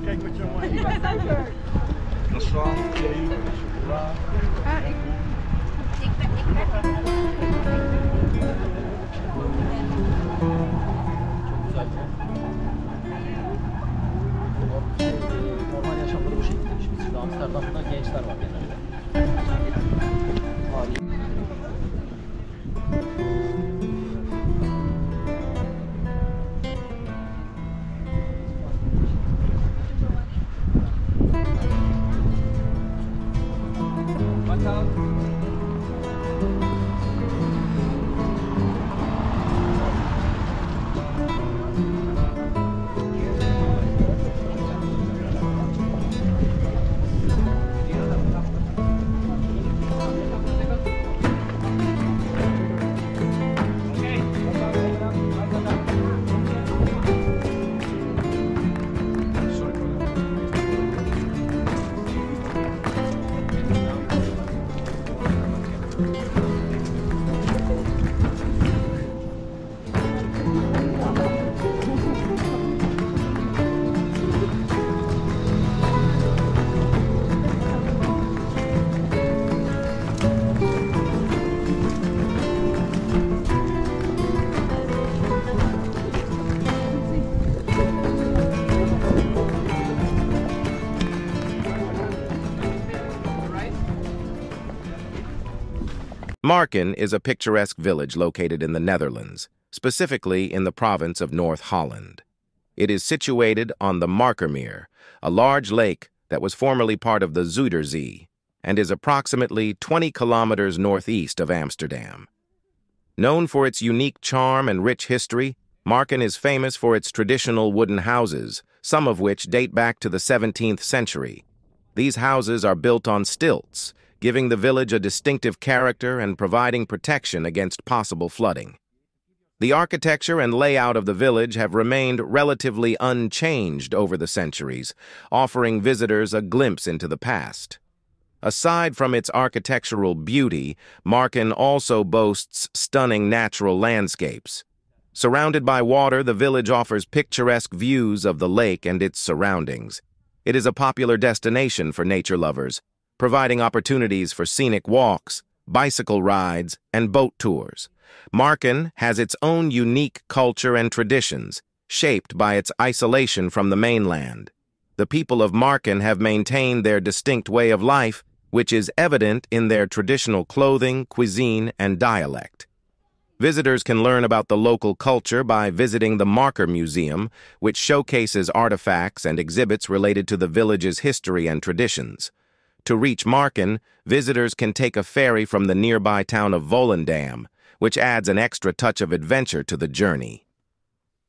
Kijk wat je mooi. Croissant, thee, chocola. Normal yaşamları bu şekilde. Şimdi Amsterdam'da gençler var genelde. Marken is a picturesque village located in the Netherlands, specifically in the province of North Holland. It is situated on the Markermeer, a large lake that was formerly part of the Zuiderzee, and is approximately 20 kilometers northeast of Amsterdam. Known for its unique charm and rich history, Marken is famous for its traditional wooden houses, some of which date back to the 17th century. These houses are built on stilts, giving the village a distinctive character and providing protection against possible flooding. The architecture and layout of the village have remained relatively unchanged over the centuries, offering visitors a glimpse into the past. Aside from its architectural beauty, Marken also boasts stunning natural landscapes. Surrounded by water, the village offers picturesque views of the lake and its surroundings. It is a popular destination for nature lovers, providing opportunities for scenic walks, bicycle rides, and boat tours. Marken has its own unique culture and traditions, shaped by its isolation from the mainland. The people of Marken have maintained their distinct way of life, which is evident in their traditional clothing, cuisine, and dialect. Visitors can learn about the local culture by visiting the Marker Museum, which showcases artifacts and exhibits related to the village's history and traditions. To reach Marken, visitors can take a ferry from the nearby town of Volendam, which adds an extra touch of adventure to the journey.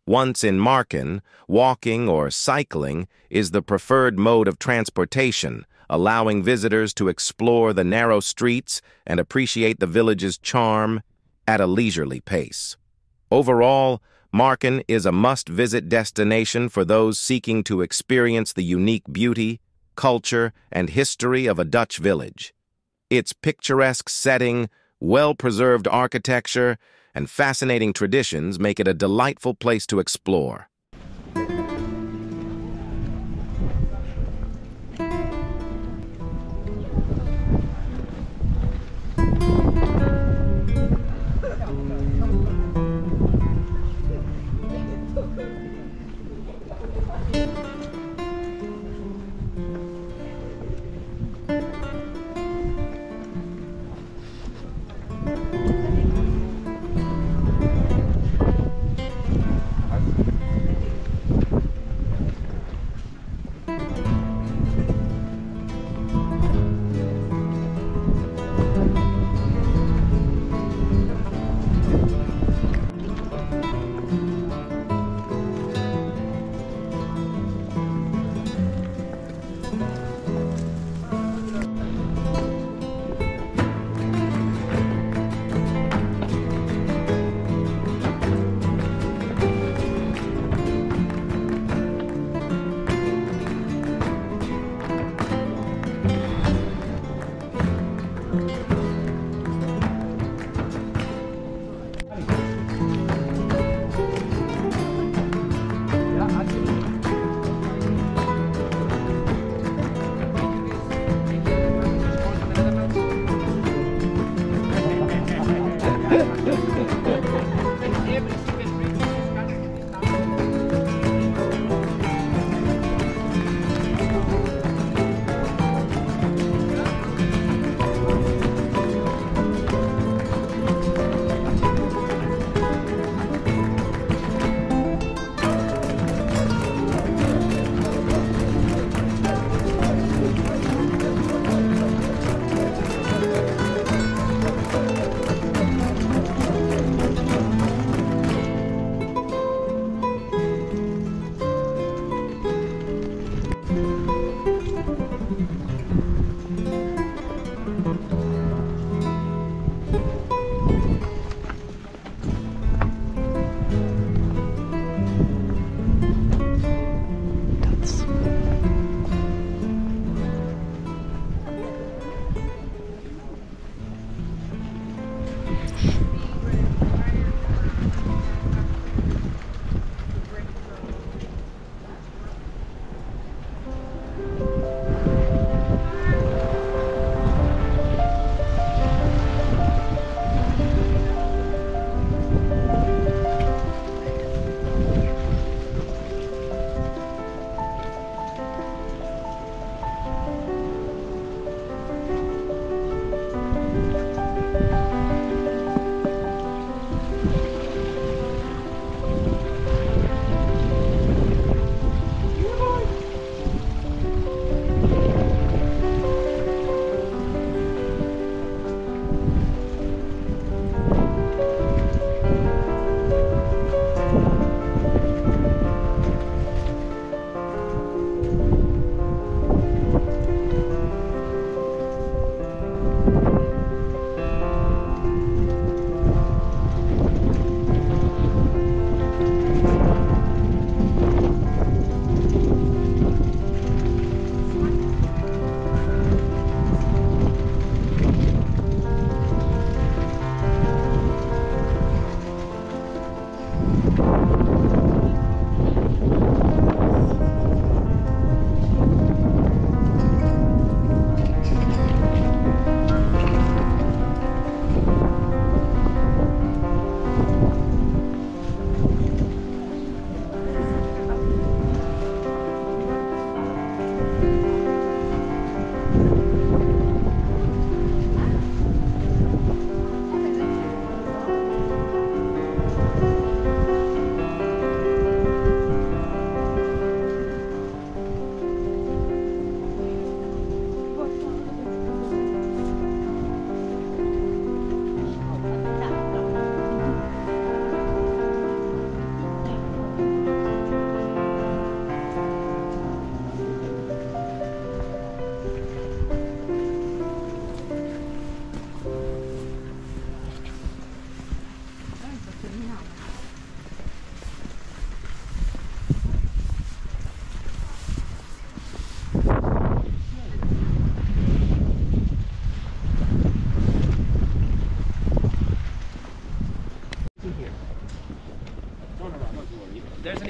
Once in Marken, walking or cycling is the preferred mode of transportation, allowing visitors to explore the narrow streets and appreciate the village's charm at a leisurely pace. Overall, Marken is a must-visit destination for those seeking to experience the unique beauty, culture, and history of a Dutch village. Its picturesque setting, well-preserved architecture, and fascinating traditions make it a delightful place to explore.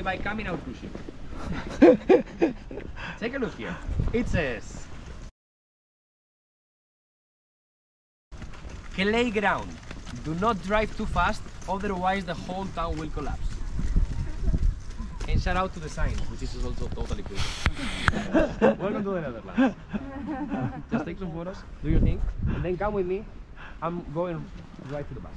by coming out cruising. Take a look here. It says Clay ground. Do not drive too fast, otherwise the whole town will collapse. And shout out to the sign, which is also totally cool. Welcome to the Netherlands. Just take some photos, do your thing, and then come with me. I'm going right to the bus.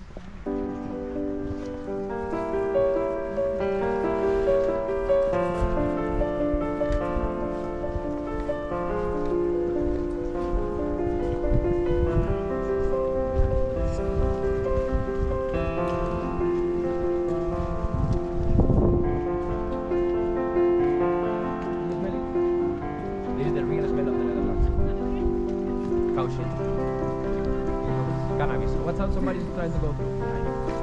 This is the real smell of the Netherlands. Cow shit. Cannabis. What's out somebody's trying to go through?